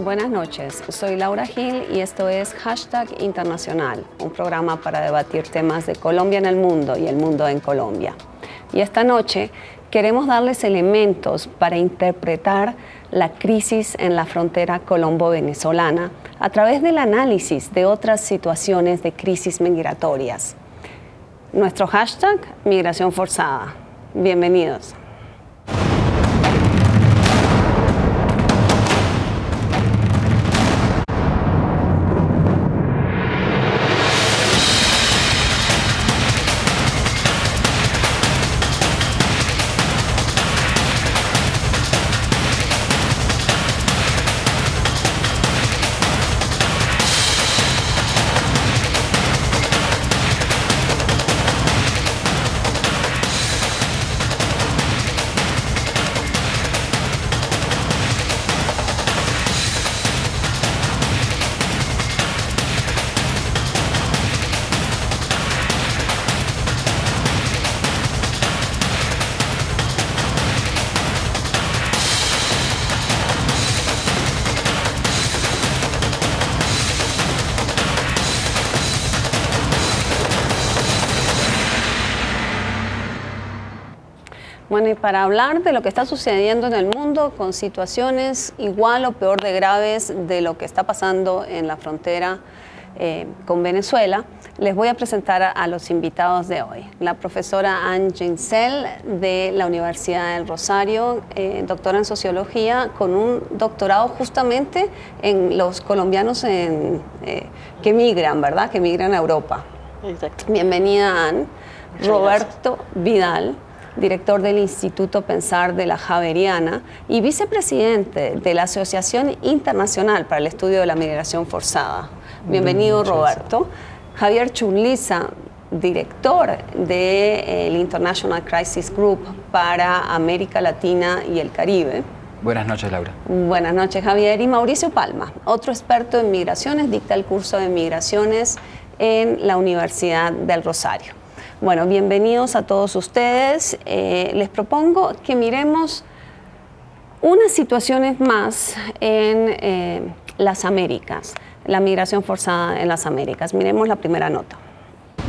Buenas noches, soy Laura Gil y esto es Hashtag Internacional, un programa para debatir temas de Colombia en el mundo y el mundo en Colombia. Y esta noche queremos darles elementos para interpretar la crisis en la frontera colombo-venezolana a través del análisis de otras situaciones de crisis migratorias. Nuestro hashtag, Migración Forzada. Bienvenidos. Bueno, y para hablar de lo que está sucediendo en el mundo con situaciones igual o peor de graves de lo que está pasando en la frontera con Venezuela, les voy a presentar a los invitados de hoy. La profesora Anne Ginsel de la Universidad del Rosario, doctora en Sociología, con un doctorado justamente en los colombianos que migran, ¿verdad? Que migran a Europa. Exacto. Bienvenida, Anne. Roberto Vidal, director del Instituto Pensar de la Javeriana y vicepresidente de la Asociación Internacional para el Estudio de la Migración Forzada. Bienvenido, Roberto. Javier Churliza, director del International Crisis Group para América Latina y el Caribe. Buenas noches, Laura. Buenas noches, Javier. Y Mauricio Palma, otro experto en migraciones, dicta el curso de migraciones en la Universidad del Rosario. Bueno, bienvenidos a todos ustedes. Les propongo que miremos unas situaciones más en las Américas, la migración forzada en las Américas. Miremos la primera nota.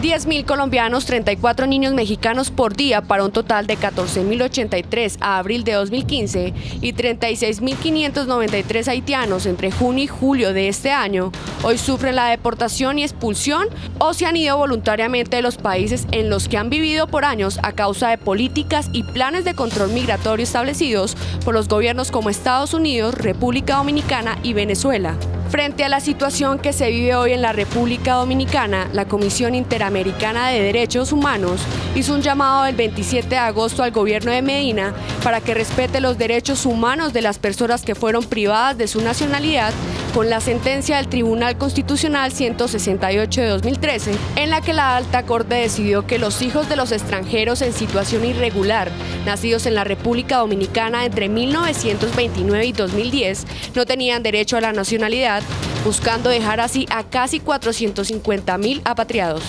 10.000 colombianos, 34 niños mexicanos por día para un total de 14.083 a abril de 2015 y 36.593 haitianos entre junio y julio de este año, hoy sufren la deportación y expulsión o se han ido voluntariamente de los países en los que han vivido por años a causa de políticas y planes de control migratorio establecidos por los gobiernos como Estados Unidos, República Dominicana y Venezuela. Frente a la situación que se vive hoy en la República Dominicana, la Comisión Interamericana de Derechos Humanos hizo un llamado el 27 de agosto al gobierno de Medina para que respete los derechos humanos de las personas que fueron privadas de su nacionalidad con la sentencia del Tribunal Constitucional 168 de 2013, en la que la Alta Corte decidió que los hijos de los extranjeros en situación irregular, nacidos en la República Dominicana entre 1929 y 2010, no tenían derecho a la nacionalidad, buscando dejar así a casi 450.000 apatriados.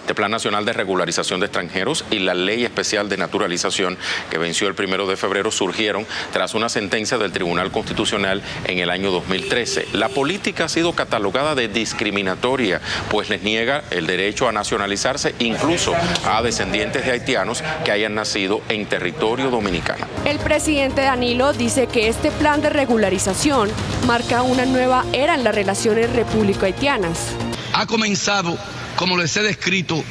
El Plan Nacional de Regularización de Extranjeros y la Ley Especial de Naturalización, que venció el 1 de febrero, surgieron tras una sentencia del Tribunal Constitucional en el año 2013. La política ha sido catalogada de discriminatoria, pues les niega el derecho a nacionalizarse incluso a descendientes de haitianos que hayan nacido en territorio dominicano. El presidente Danilo dice que este plan de regularización marca una nueva era en las relaciones repúblico-haitianas. Ha comenzado, como les he descrito,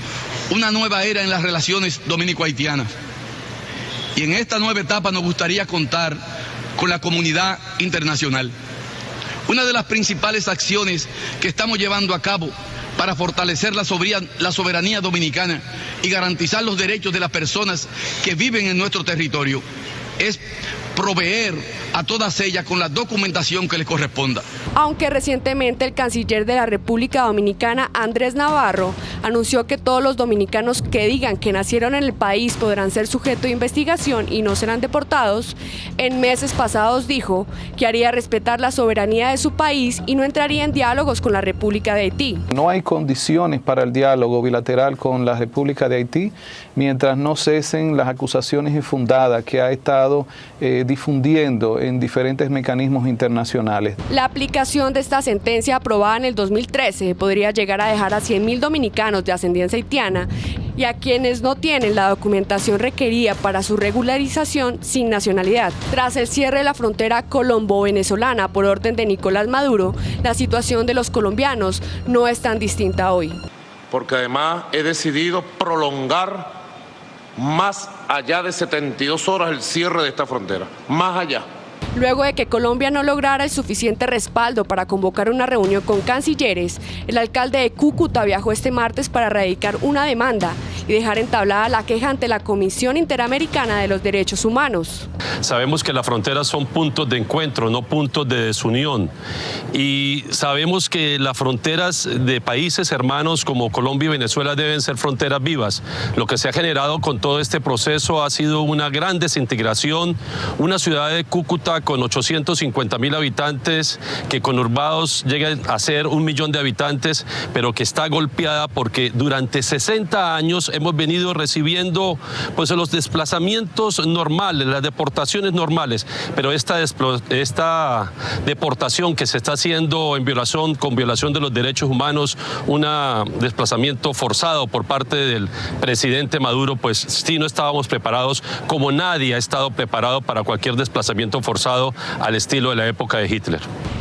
una nueva era en las relaciones dominico-haitianas. Y en esta nueva etapa nos gustaría contar con la comunidad internacional. Una de las principales acciones que estamos llevando a cabo para fortalecer la soberanía dominicana y garantizar los derechos de las personas que viven en nuestro territorio es proveer a todas ellas con la documentación que les corresponda. Aunque recientemente el canciller de la República Dominicana, Andrés Navarro, anunció que todos los dominicanos que digan que nacieron en el país podrán ser sujeto de investigación y no serán deportados. En meses pasados dijo que haría respetar la soberanía de su país y no entraría en diálogos con la República de Haití. No hay condiciones para el diálogo bilateral con la República de Haití mientras no cesen las acusaciones infundadas que ha estado difundiendo en diferentes mecanismos internacionales. La aplicación de esta sentencia aprobada en el 2013 podría llegar a dejar a 100.000 dominicanos de ascendencia haitiana y a quienes no tienen la documentación requerida para su regularización sin nacionalidad. Tras el cierre de la frontera colombo-venezolana por orden de Nicolás Maduro, la situación de los colombianos no es tan distinta hoy. Porque además he decidido prolongar más allá de 72 horas el cierre de esta frontera, más allá. Luego de que Colombia no lograra el suficiente respaldo para convocar una reunión con cancilleres, el alcalde de Cúcuta viajó este martes para radicar una demanda y dejar entablada la queja ante la Comisión Interamericana de los Derechos Humanos. Sabemos que las fronteras son puntos de encuentro, no puntos de desunión. Y sabemos que las fronteras de países hermanos como Colombia y Venezuela deben ser fronteras vivas. Lo que se ha generado con todo este proceso ha sido una gran desintegración, una ciudad de Cúcuta con 850.000 habitantes, que conurbados llegan a ser 1 millón de habitantes, pero que está golpeada porque durante 60 años hemos venido recibiendo pues los desplazamientos normales, las deportaciones normales, pero esta deportación que se está haciendo con violación de los derechos humanos, un desplazamiento forzado por parte del presidente Maduro, pues sí no estábamos preparados, como nadie ha estado preparado para cualquier desplazamiento forzado al estilo de la época de Hitler.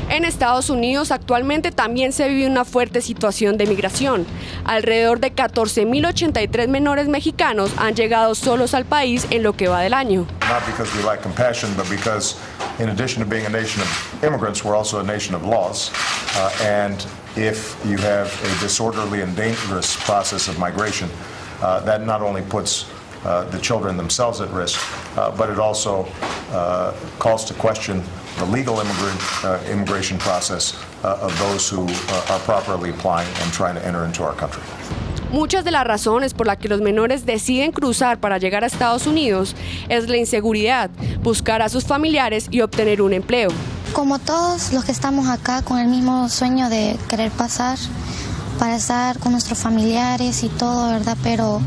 En Estados Unidos actualmente también se vive una fuerte situación de migración. Alrededor de 14.083 menores mexicanos han llegado solos al país en lo que va del año. Not because we lack compassion, but because in addition to being a nation of immigrants, we're also a nation of laws. And if you have a disorderly and dangerous process of migration, that not only puts the children themselves at risk, but it also calls to question the legal immigration process of those who are properly applying and trying to enter into our country. Muchas de las razones por las que los menores deciden cruzar para llegar a Estados Unidos es la inseguridad, buscar a sus familiares y obtener un empleo. Como todos los que estamos acá con el mismo sueño de querer pasar para estar con nuestros familiares y todo, ¿verdad? Pero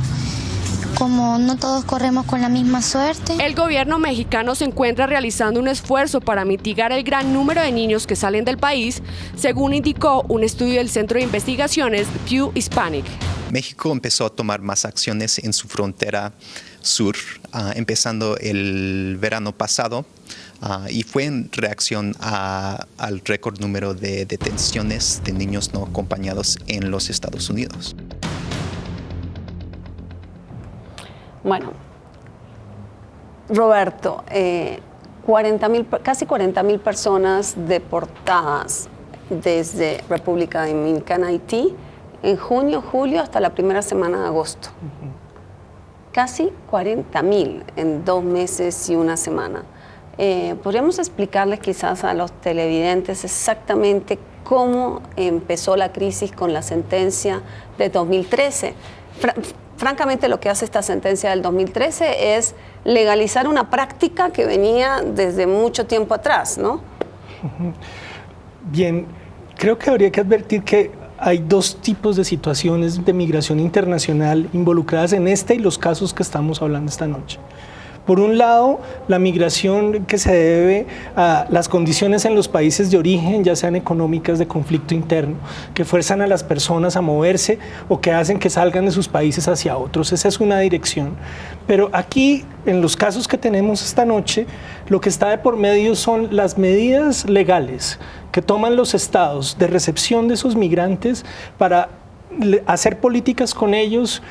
como no todos corremos con la misma suerte. El gobierno mexicano se encuentra realizando un esfuerzo para mitigar el gran número de niños que salen del país, según indicó un estudio del Centro de Investigaciones Pew Hispanic. México empezó a tomar más acciones en su frontera sur, empezando el verano pasado, y fue en reacción al récord número de detenciones de niños no acompañados en los Estados Unidos. Bueno, Roberto, casi 40.000 personas deportadas desde República Dominicana a Haití en junio, julio, hasta la primera semana de agosto. Casi 40.000 en 2 meses y 1 semana. ¿Podríamos explicarles quizás a los televidentes exactamente cómo empezó la crisis con la sentencia de 2013? Francamente, lo que hace esta sentencia del 2013 es legalizar una práctica que venía desde mucho tiempo atrás, ¿no? Bien, creo que habría que advertir que hay 2 tipos de situaciones de migración internacional involucradas en este y los casos que estamos hablando esta noche. Por un lado, la migración que se debe a las condiciones en los países de origen, ya sean económicas, de conflicto interno, que fuerzan a las personas a moverse o que hacen que salgan de sus países hacia otros. Esa es una dirección. Pero aquí, en los casos que tenemos esta noche, lo que está de por medio son las medidas legales que toman los estados de recepción de esos migrantes para hacer políticas con ellos,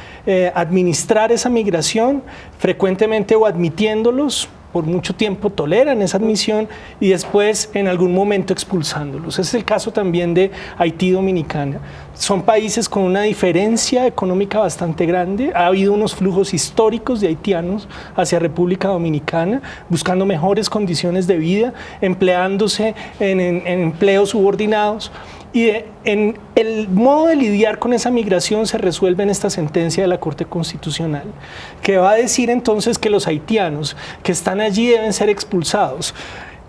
administrar esa migración, frecuentemente o admitiéndolos, por mucho tiempo toleran esa admisión y después en algún momento expulsándolos. Ese es el caso también de Haití Dominicana. Son países con una diferencia económica bastante grande. Ha habido unos flujos históricos de haitianos hacia República Dominicana, buscando mejores condiciones de vida, empleándose en empleos subordinados. Y en el modo de lidiar con esa migración se resuelve en esta sentencia de la Corte Constitucional, que va a decir entonces que los haitianos que están allí deben ser expulsados.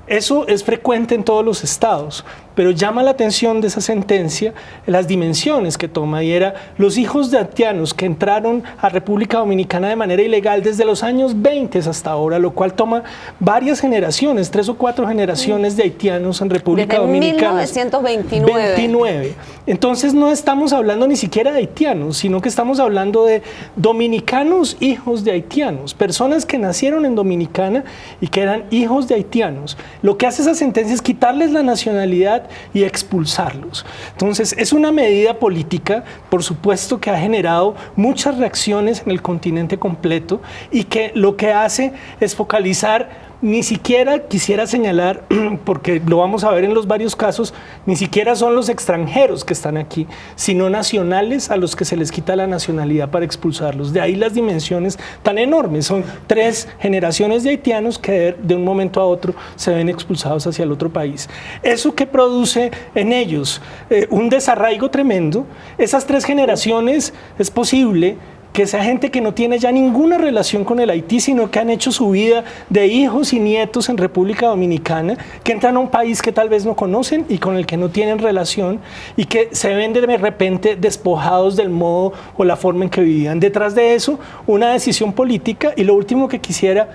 Eso es frecuente en todos los estados, pero llama la atención de esa sentencia las dimensiones que toma, y era los hijos de haitianos que entraron a República Dominicana de manera ilegal desde los años 20 hasta ahora, lo cual toma varias generaciones, 3 o 4 generaciones de haitianos en República Dominicana. Desde 1929. Entonces no estamos hablando ni siquiera de haitianos, sino que estamos hablando de dominicanos hijos de haitianos, personas que nacieron en Dominicana y que eran hijos de haitianos. Lo que hace esa sentencia es quitarles la nacionalidad y expulsarlos. Entonces, es una medida política, por supuesto, que ha generado muchas reacciones en el continente completo y que lo que hace es focalizar. Ni siquiera quisiera señalar, porque lo vamos a ver en los varios casos, ni siquiera son los extranjeros que están aquí, sino nacionales a los que se les quita la nacionalidad para expulsarlos. De ahí las dimensiones tan enormes. Son 3 generaciones de haitianos que de un momento a otro se ven expulsados hacia el otro país. ¿Eso que produce en ellos? Un desarraigo tremendo. Esas 3 generaciones es posible que sea gente que no tiene ya ninguna relación con el Haití, sino que han hecho su vida de hijos y nietos en República Dominicana, que entran a un país que tal vez no conocen y con el que no tienen relación, y que se ven de repente despojados del modo o la forma en que vivían. Detrás de eso, una decisión política. Y lo último que quisiera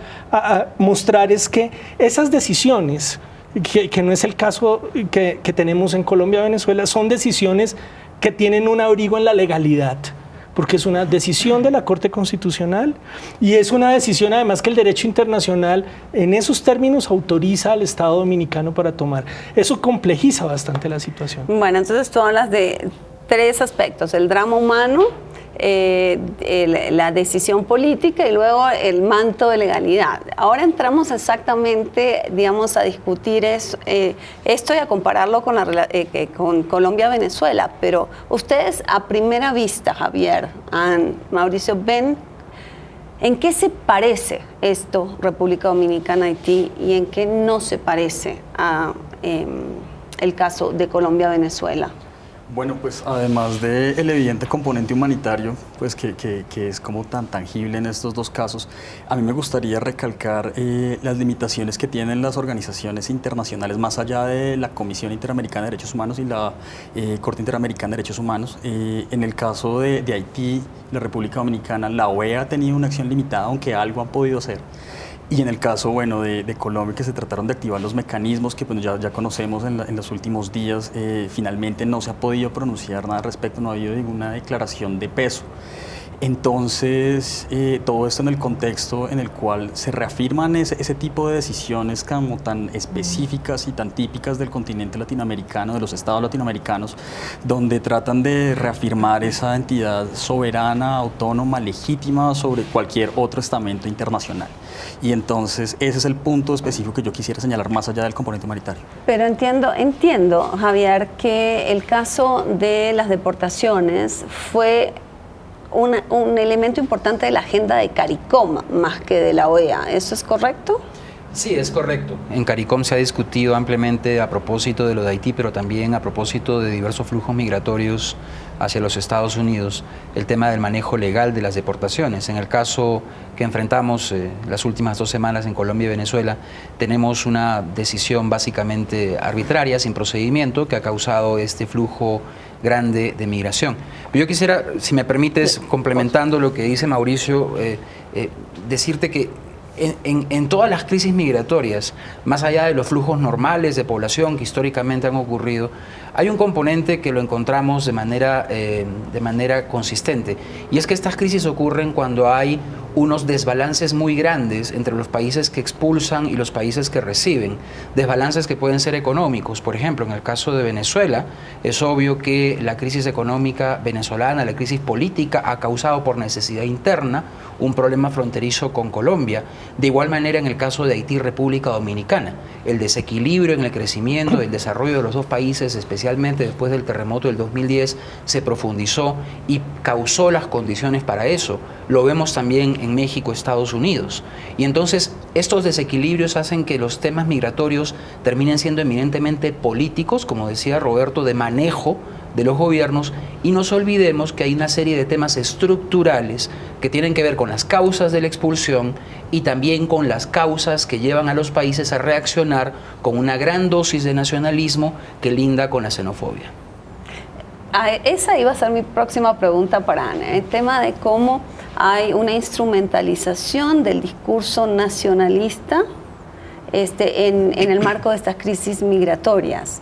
mostrar es que esas decisiones, que no es el caso que tenemos en Colombia, Venezuela, son decisiones que tienen un abrigo en la legalidad, porque es una decisión de la Corte Constitucional y es una decisión además que el derecho internacional en esos términos autoriza al Estado dominicano para tomar. Eso complejiza bastante la situación. Bueno, entonces tú hablas de 3 aspectos: el drama humano, la decisión política y luego el manto de legalidad. Ahora entramos exactamente, digamos, a discutir esto y a compararlo con Colombia-Venezuela, pero ustedes a primera vista, Javier, Mauricio, ven en qué se parece esto, República Dominicana, Haití, y en qué no se parece a el caso de Colombia-Venezuela. Bueno, pues además del evidente componente humanitario, pues que es como tan tangible en estos 2 casos, a mí me gustaría recalcar las limitaciones que tienen las organizaciones internacionales, más allá de la Comisión Interamericana de Derechos Humanos y la Corte Interamericana de Derechos Humanos. En el caso de Haití, la República Dominicana, la OEA ha tenido una acción limitada, aunque algo han podido hacer. Y en el caso, bueno, de Colombia, que se trataron de activar los mecanismos que pues, ya conocemos en los últimos días, finalmente no se ha podido pronunciar nada al respecto, no ha habido ninguna declaración de peso. Entonces, todo esto en el contexto en el cual se reafirman ese tipo de decisiones como tan específicas y tan típicas del continente latinoamericano, de los estados latinoamericanos, donde tratan de reafirmar esa entidad soberana, autónoma, legítima sobre cualquier otro estamento internacional. Y entonces, ese es el punto específico que yo quisiera señalar más allá del componente humanitario. Pero entiendo, Javier, que el caso de las deportaciones fue un elemento importante de la agenda de CARICOM más que de la OEA. ¿Eso es correcto? Sí, es correcto. En CARICOM se ha discutido ampliamente a propósito de lo de Haití, pero también a propósito de diversos flujos migratorios hacia los Estados Unidos, el tema del manejo legal de las deportaciones. En el caso que enfrentamos las últimas 2 semanas en Colombia y Venezuela, tenemos una decisión básicamente arbitraria, sin procedimiento, que ha causado este flujo grande de migración. Pero yo quisiera, si me permites, complementando lo que dice Mauricio, decirte que en todas las crisis migratorias, más allá de los flujos normales de población que históricamente han ocurrido, hay un componente que lo encontramos de manera consistente, y es que estas crisis ocurren cuando hay unos desbalances muy grandes entre los países que expulsan y los países que reciben, desbalances que pueden ser económicos. Por ejemplo, en el caso de Venezuela, es obvio que la crisis económica venezolana, la crisis política, ha causado por necesidad interna un problema fronterizo con Colombia. De igual manera, en el caso de Haití y República Dominicana, el desequilibrio en el crecimiento, el desarrollo de los 2 países, especialmente después del terremoto del 2010, se profundizó y causó las condiciones para eso. Lo vemos también en México, Estados Unidos. Y entonces estos desequilibrios hacen que los temas migratorios terminen siendo eminentemente políticos, como decía Roberto, de manejo de los gobiernos, y nos olvidemos que hay una serie de temas estructurales que tienen que ver con las causas de la expulsión y también con las causas que llevan a los países a reaccionar con una gran dosis de nacionalismo que linda con la xenofobia. Esa iba a ser mi próxima pregunta para Ana, el tema de cómo hay una instrumentalización del discurso nacionalista en el marco de estas crisis migratorias.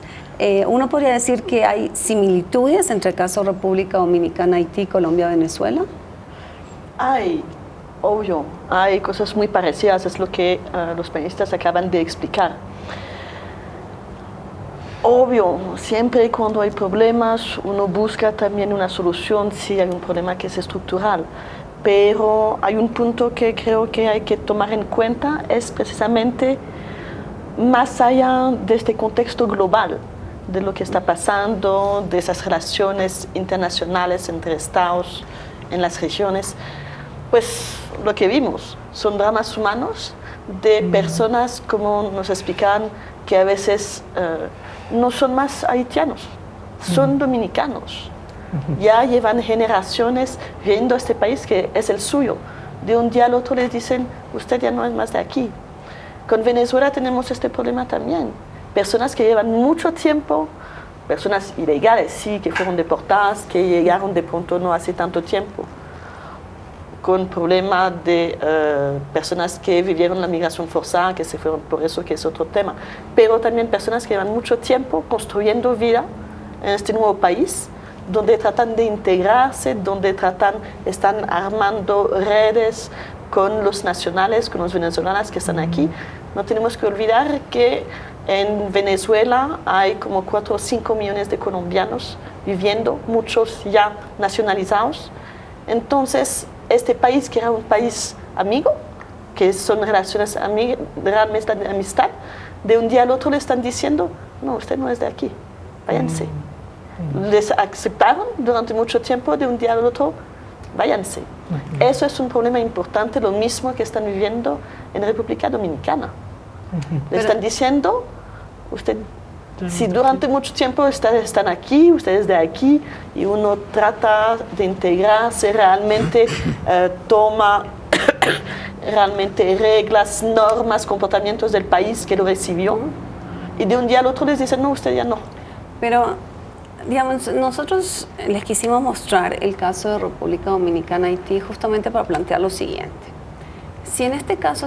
¿Uno podría decir que hay similitudes entre el caso República Dominicana, Haití, Colombia, Venezuela? Hay, obvio, hay cosas muy parecidas, es lo que los panelistas acaban de explicar. Obvio, siempre cuando hay problemas uno busca también una solución si hay un problema que es estructural, pero hay un punto que creo que hay que tomar en cuenta, es precisamente más allá de este contexto global, de lo que está pasando, de esas relaciones internacionales entre estados en las regiones, pues lo que vimos son dramas humanos de personas, como nos explican, que a veces no son más haitianos, son dominicanos. Ya llevan generaciones viendo este país que es el suyo. De un día al otro les dicen, usted ya no es más de aquí. Con Venezuela tenemos este problema también. Personas que llevan mucho tiempo, personas ilegales, sí, que fueron deportadas, que llegaron de pronto no hace tanto tiempo, con problemas de personas que vivieron la migración forzada, que se fueron por eso, que es otro tema, pero también personas que llevan mucho tiempo construyendo vida en este nuevo país, donde tratan de integrarse, donde están armando redes con los nacionales, con los venezolanos que están aquí. No tenemos que olvidar que en Venezuela hay como 4 o 5 millones de colombianos viviendo, muchos ya nacionalizados. Entonces, este país, que era un país amigo, que son relaciones realmente de amistad, de un día al otro le están diciendo, no, usted no es de aquí, váyanse. Les aceptaron durante mucho tiempo, de un día al otro, váyanse. Eso es un problema importante, lo mismo que están viviendo en República Dominicana. Le están diciendo, usted, si durante mucho tiempo ustedes están aquí, ustedes de aquí, y uno trata de integrarse realmente, toma realmente reglas, normas, comportamientos del país que lo recibió, y de un día al otro les dicen, no, usted ya no. Pero, digamos, nosotros les quisimos mostrar el caso de República Dominicana, Haití, justamente para plantear lo siguiente. Si en este caso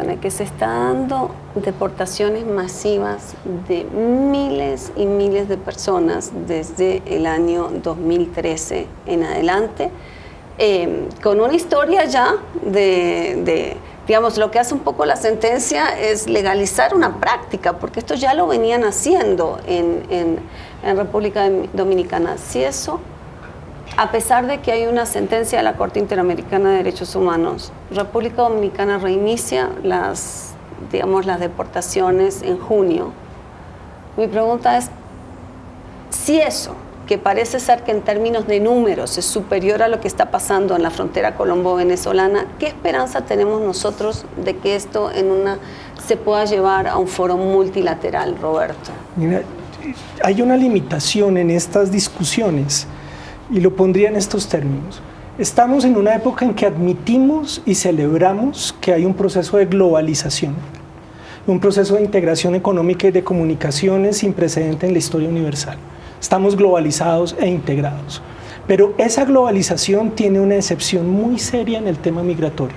en el que se está dando deportaciones masivas de miles y miles de personas desde el año 2013 en adelante, con una historia ya digamos, lo que hace un poco la sentencia es legalizar una práctica, porque esto ya lo venían haciendo en República Dominicana. Si eso, a pesar de que hay una sentencia de la Corte Interamericana de Derechos Humanos, República Dominicana reinicia las deportaciones en junio. Mi pregunta es, si eso, que parece ser que en términos de números es superior a lo que está pasando en la frontera colombo-venezolana, ¿qué esperanza tenemos nosotros de que esto se pueda llevar a un foro multilateral, Roberto? Mira, hay una limitación en estas discusiones, y lo pondría en estos términos. Estamos en una época en que admitimos y celebramos que hay un proceso de globalización, un proceso de integración económica y de comunicaciones sin precedente en la historia universal. Estamos globalizados e integrados. Pero esa globalización tiene una excepción muy seria en el tema migratorio.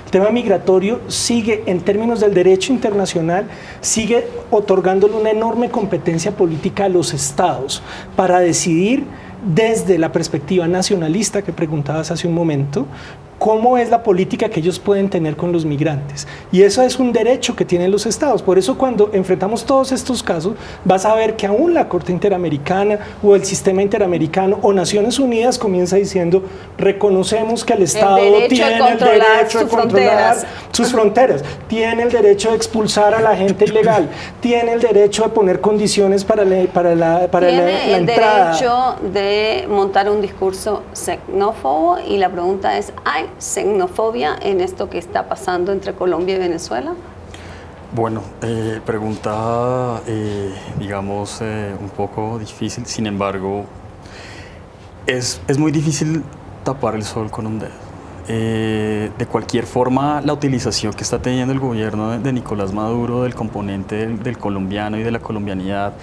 El tema migratorio sigue, en términos del derecho internacional, sigue otorgándole una enorme competencia política a los estados para decidir desde la perspectiva nacionalista que preguntabas hace un momento, cómo es la política que ellos pueden tener con los migrantes. Y eso es un derecho que tienen los estados. Por eso cuando enfrentamos todos estos casos, vas a ver que aún la Corte Interamericana o el sistema interamericano o Naciones Unidas comienza diciendo, reconocemos que el Estado tiene el derecho de controlar sus fronteras, tiene el derecho de expulsar a la gente ilegal, tiene el derecho de poner condiciones para la entrada. Tiene el derecho de montar un discurso xenófobo, y la pregunta es, ¿hay xenofobia en esto que está pasando entre Colombia y Venezuela? Bueno, pregunta, digamos, un poco difícil. Sin embargo, es muy difícil tapar el sol con un dedo. De cualquier forma, la utilización que está teniendo el gobierno de Nicolás Maduro del componente del colombiano y de la colombianidad,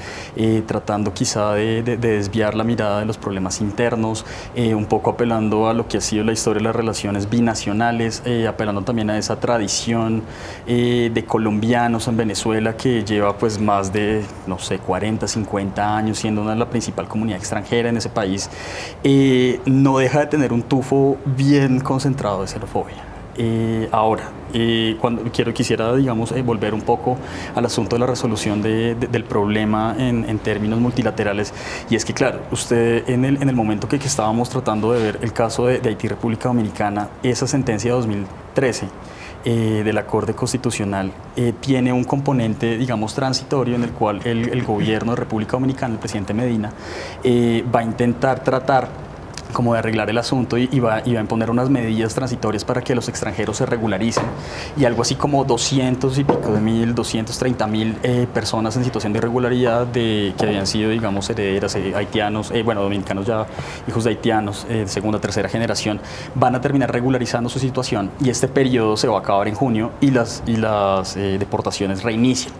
tratando quizá de desviar la mirada de los problemas internos, un poco apelando a lo que ha sido la historia de las relaciones binacionales, apelando también a esa tradición de colombianos en Venezuela que lleva pues más de, no sé, 40, 50 años siendo una de las principal comunidad extranjera en ese país, no deja de tener un tufo bien concentrado de xenofobia. Ahora, quisiera, digamos, volver un poco al asunto de la resolución del problema en términos multilaterales, y es que, claro, usted en el momento que estábamos tratando de ver el caso de Haití República Dominicana, esa sentencia de 2013 de la Corte Constitucional tiene un componente, digamos, transitorio en el cual el gobierno de República Dominicana, el presidente Medina, va a intentar tratar como de arreglar el asunto y va a imponer unas medidas transitorias para que los extranjeros se regularicen, y algo así como 200 y pico de mil, 230.000 personas en situación de irregularidad que habían sido, digamos, herederas, haitianos, dominicanos ya, hijos de haitianos, segunda, tercera generación, van a terminar regularizando su situación, y este periodo se va a acabar en junio y las deportaciones reinician.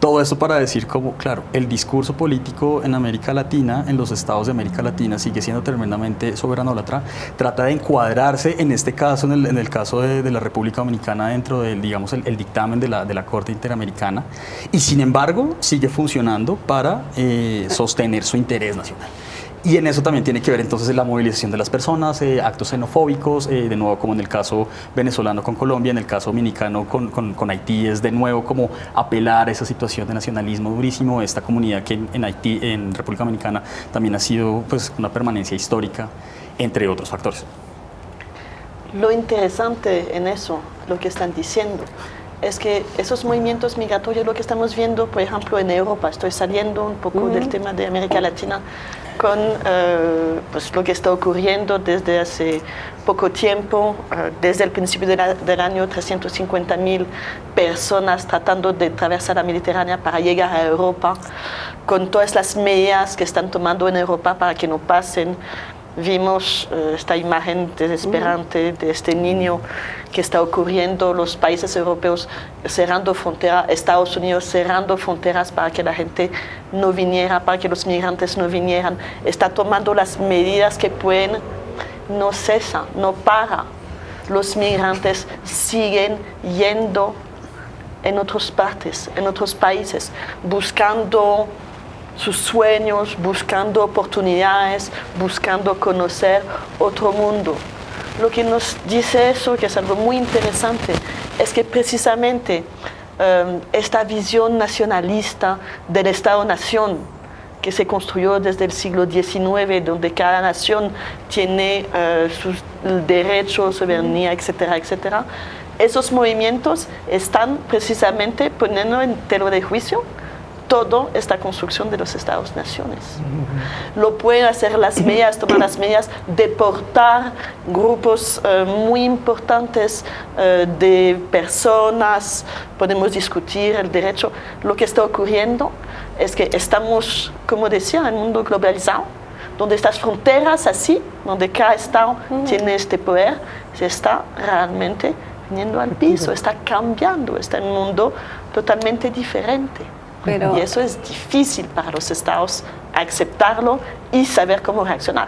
Todo esto para decir como, claro, el discurso político en América Latina, en los estados de América Latina, sigue siendo tremendamente soberanólatra, trata de encuadrarse en este caso, en el caso de la República Dominicana, dentro del, digamos, el dictamen de la Corte Interamericana, y sin embargo sigue funcionando para sostener su interés nacional. Y en eso también tiene que ver entonces la movilización de las personas, actos xenofóbicos, de nuevo como en el caso venezolano con Colombia, en el caso dominicano con Haití, es de nuevo como apelar a esa situación de nacionalismo durísimo, esta comunidad que en Haití, en República Dominicana, también ha sido pues una permanencia histórica, entre otros factores. Lo interesante en eso, lo que están diciendo, es que esos movimientos migratorios, lo que estamos viendo, por ejemplo, en Europa, estoy saliendo un poco del tema de América Latina, con pues lo que está ocurriendo desde hace poco tiempo, desde el principio del año, 350.000 personas tratando de atravesar la Mediterránea para llegar a Europa, con todas las medidas que están tomando en Europa para que no pasen. Vimos esta imagen desesperante de este niño que está ocurriendo, los países europeos cerrando fronteras, Estados Unidos cerrando fronteras para que la gente no viniera, para que los migrantes no vinieran. Está tomando las medidas que pueden, no cesa, no para. Los migrantes siguen yendo en otras partes, en otros países, buscando sus sueños, buscando oportunidades, buscando conocer otro mundo. Lo que nos dice eso, que es algo muy interesante, es que precisamente esta visión nacionalista del Estado-Nación que se construyó desde el siglo XIX, donde cada nación tiene sus derechos, soberanía, etcétera, etcétera, esos movimientos están precisamente poniendo en tela de juicio toda esta construcción de los Estados-naciones. Lo pueden hacer las medidas, tomar las medidas, deportar grupos muy importantes de personas, podemos discutir el derecho. Lo que está ocurriendo es que estamos, como decía, en un mundo globalizado, donde estas fronteras así, donde cada Estado tiene este poder, se está realmente viniendo al piso, está cambiando, está en un mundo totalmente diferente. Y eso es difícil para los estados aceptarlo y saber cómo reaccionar.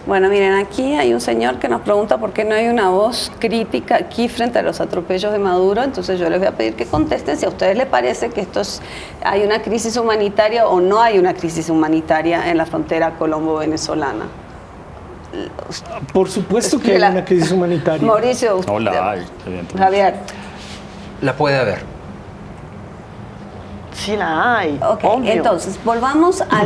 Bueno, miren, aquí hay un señor que nos pregunta por qué no hay una voz crítica aquí frente a los atropellos de Maduro. Entonces yo les voy a pedir que contesten si a ustedes les parece que hay una crisis humanitaria o no hay una crisis humanitaria en la frontera colombo-venezolana. Por supuesto que hay una crisis humanitaria. Mauricio, Javier. La puede haber. Sí la hay. Ok, entonces volvamos a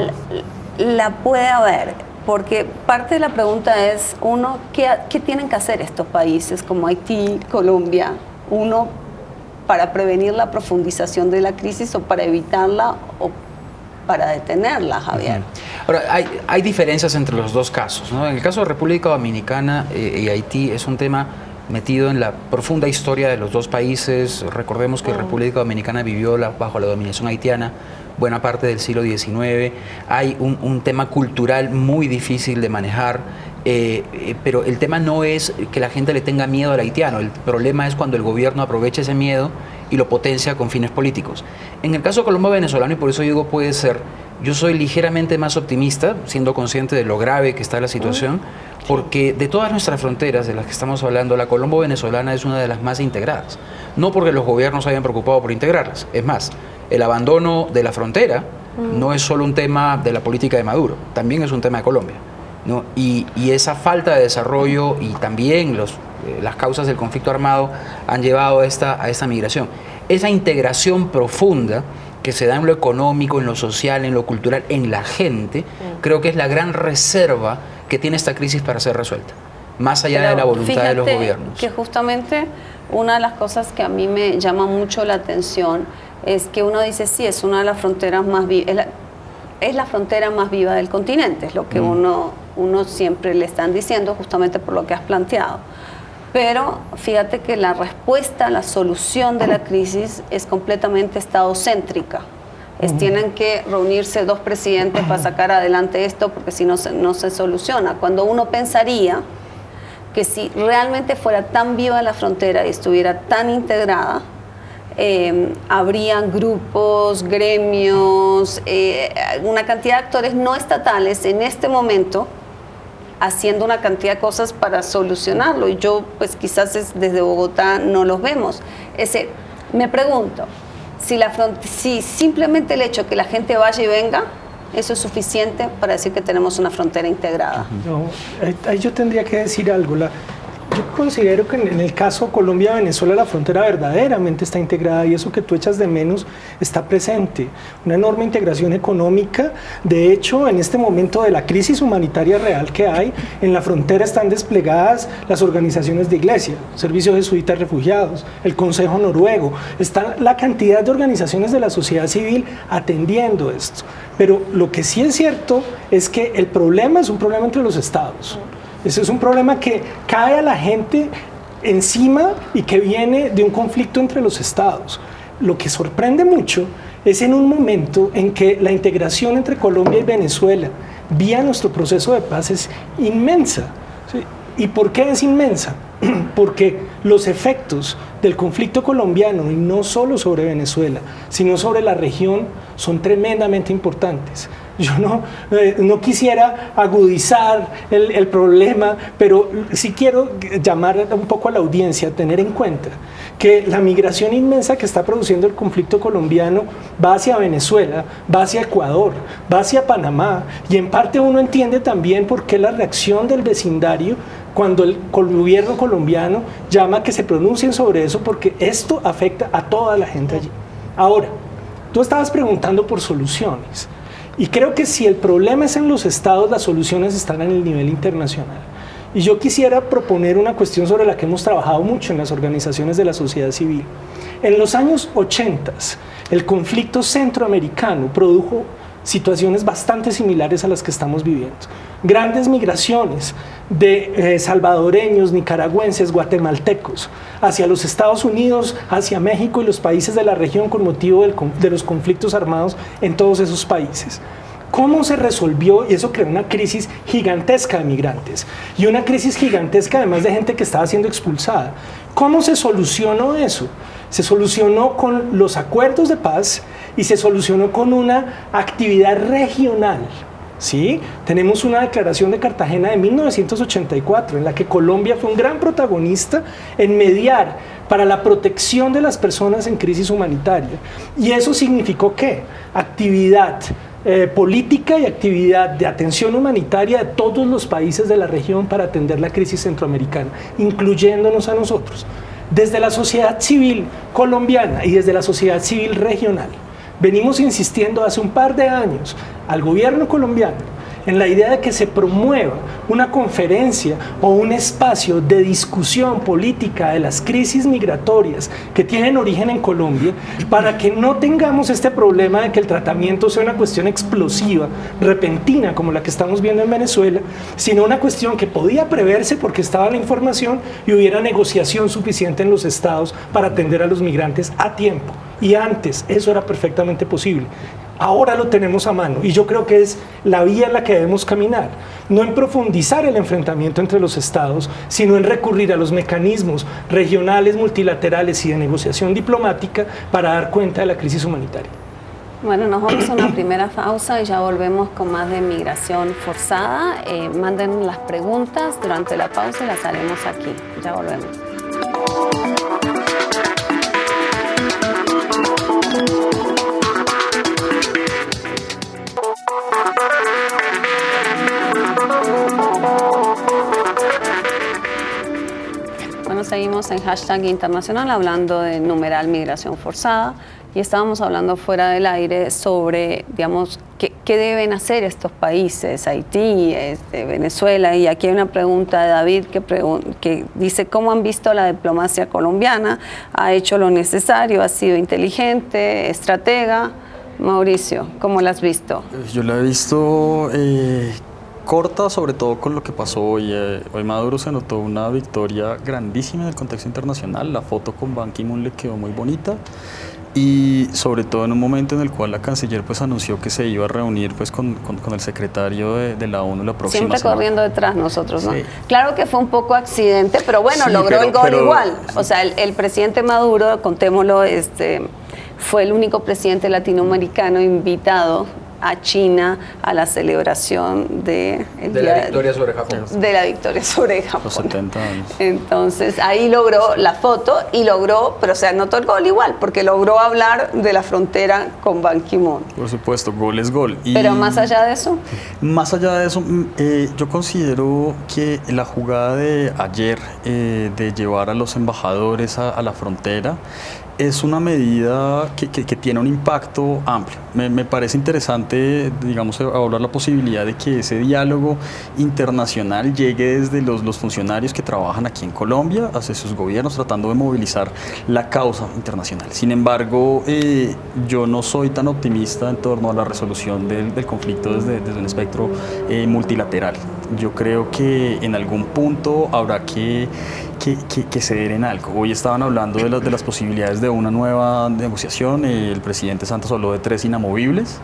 la puede haber, porque parte de la pregunta es, uno, ¿qué tienen que hacer estos países como Haití, Colombia? Uno, para prevenir la profundización de la crisis o para evitarla, o para detenerla, Javier. Ahora, hay diferencias entre los dos casos, ¿no? En el caso de República Dominicana y Haití es un tema metido en la profunda historia de los dos países. Recordemos que República Dominicana vivió bajo la dominación haitiana buena parte del siglo XIX. Hay un tema cultural muy difícil de manejar, pero el tema no es que la gente le tenga miedo al haitiano. El problema es cuando el gobierno aprovecha ese miedo y lo potencia con fines políticos. En el caso colombo-venezolano, y por eso digo puede ser, yo soy ligeramente más optimista, siendo consciente de lo grave que está la situación, porque de todas nuestras fronteras de las que estamos hablando, la colombo-venezolana es una de las más integradas. No porque los gobiernos se hayan preocupado por integrarlas. Es más, el abandono de la frontera no es solo un tema de la política de Maduro, también es un tema de Colombia, ¿no? Y esa falta de desarrollo y también las causas del conflicto armado han llevado a esta migración. Esa integración profunda que se da en lo económico, en lo social, en lo cultural, en la gente, creo que es la gran reserva que tiene esta crisis para ser resuelta, más allá de la voluntad de los gobiernos. Que justamente una de las cosas que a mí me llama mucho la atención es que uno dice, sí, es una de las fronteras más vivas, es la frontera más viva del continente, es lo que uno siempre le están diciendo, justamente por lo que has planteado. Pero fíjate que la respuesta, la solución de la crisis es completamente estadocéntrica. Tienen que reunirse dos presidentes para sacar adelante esto, porque si no se soluciona. Cuando uno pensaría que si realmente fuera tan viva la frontera y estuviera tan integrada, habría grupos, gremios, una cantidad de actores no estatales en este momento haciendo una cantidad de cosas para solucionarlo, y yo pues quizás desde Bogotá no los vemos. Me pregunto, si simplemente el hecho de que la gente vaya y venga, eso es suficiente para decir que tenemos una frontera integrada. No, ahí yo tendría que decir algo. Yo considero que en el caso Colombia-Venezuela la frontera verdaderamente está integrada, y eso que tú echas de menos está presente. Una enorme integración económica. De hecho, en este momento de la crisis humanitaria real que hay, en la frontera están desplegadas las organizaciones de iglesia, Servicio Jesuita de Refugiados, el Consejo Noruego. Está la cantidad de organizaciones de la sociedad civil atendiendo esto. Pero lo que sí es cierto es que el problema es un problema entre los estados. Ese es un problema que cae a la gente encima y que viene de un conflicto entre los estados. Lo que sorprende mucho es en un momento en que la integración entre Colombia y Venezuela vía nuestro proceso de paz es inmensa. ¿Sí? ¿Y por qué es inmensa? Porque los efectos del conflicto colombiano, y no solo sobre Venezuela, sino sobre la región, son tremendamente importantes. Yo no quisiera agudizar el problema, pero sí quiero llamar un poco a la audiencia a tener en cuenta que la migración inmensa que está produciendo el conflicto colombiano va hacia Venezuela, va hacia Ecuador, va hacia Panamá, y en parte uno entiende también por qué la reacción del vecindario cuando el gobierno colombiano llama a que se pronuncien sobre eso, porque esto afecta a toda la gente allí. Ahora, tú estabas preguntando por soluciones. Y creo que si el problema es en los estados, las soluciones están en el nivel internacional. Y yo quisiera proponer una cuestión sobre la que hemos trabajado mucho en las organizaciones de la sociedad civil. En los años 80, el conflicto centroamericano produjo situaciones bastante similares a las que estamos viviendo. Grandes migraciones de salvadoreños, nicaragüenses, guatemaltecos hacia los Estados Unidos, hacia México y los países de la región con motivo de los conflictos armados en todos esos países. ¿Cómo se resolvió? Y eso creó una crisis gigantesca de migrantes y una crisis gigantesca además de gente que estaba siendo expulsada. ¿Cómo se solucionó eso? Se solucionó con los acuerdos de paz y se solucionó con una actividad regional. ¿Sí? Tenemos una declaración de Cartagena de 1984 en la que Colombia fue un gran protagonista en mediar para la protección de las personas en crisis humanitaria. Y eso significó ¿qué? Actividad política y actividad de atención humanitaria de todos los países de la región para atender la crisis centroamericana, incluyéndonos a nosotros. Desde la sociedad civil colombiana y desde la sociedad civil regional, venimos insistiendo hace un par de años al gobierno colombiano en la idea de que se promueva una conferencia o un espacio de discusión política de las crisis migratorias que tienen origen en Colombia, para que no tengamos este problema de que el tratamiento sea una cuestión explosiva, repentina, como la que estamos viendo en Venezuela, sino una cuestión que podía preverse porque estaba la información y hubiera negociación suficiente en los estados para atender a los migrantes a tiempo. Y antes eso era perfectamente posible. Ahora lo tenemos a mano y yo creo que es la vía en la que debemos caminar, no en profundizar el enfrentamiento entre los estados, sino en recurrir a los mecanismos regionales, multilaterales y de negociación diplomática para dar cuenta de la crisis humanitaria. Bueno, nos vamos a una primera pausa y ya volvemos con más de migración forzada. Manden las preguntas durante la pausa y las haremos aquí. Ya volvemos. Bueno, seguimos en Hashtag Internacional hablando de numeral migración forzada y estábamos hablando fuera del aire sobre, digamos, qué deben hacer estos países, Haití, Venezuela, y aquí hay una pregunta de David que dice ¿cómo han visto la diplomacia colombiana? ¿Ha hecho lo necesario? ¿Ha sido inteligente? ¿Estratega? Mauricio, ¿cómo la has visto? Yo la he visto corta, sobre todo con lo que pasó hoy. Hoy Maduro se notó una victoria grandísima en el contexto internacional. La foto con Ban Ki-moon le quedó muy bonita y sobre todo en un momento en el cual la canciller pues anunció que se iba a reunir pues con el secretario de la ONU la próxima Siempre semana. Corriendo detrás nosotros, ¿no? Sí. Claro que fue un poco accidente, pero bueno, Sí, logró el gol pero igual. O sea, el presidente Maduro, contémoslo, fue el único presidente latinoamericano invitado a China a la celebración de la victoria sobre Japón. De la victoria sobre Japón. Los 70 años. Entonces ahí logró la foto y logró, pero se anotó el gol igual, porque logró hablar de la frontera con Ban Ki-moon. Por supuesto, gol es gol. Pero más allá de eso. Más allá de eso, yo considero que la jugada de ayer de llevar a los embajadores a la frontera es una medida que tiene un impacto amplio. Me parece interesante, digamos, hablar la posibilidad de que ese diálogo internacional llegue desde los funcionarios que trabajan aquí en Colombia hacia sus gobiernos, tratando de movilizar la causa internacional. Sin embargo, yo no soy tan optimista en torno a la resolución del conflicto desde un espectro multilateral. Yo creo que en algún punto habrá que ceder en algo. Hoy estaban hablando de las posibilidades de una nueva negociación. El presidente Santos habló de 3 inamovibles,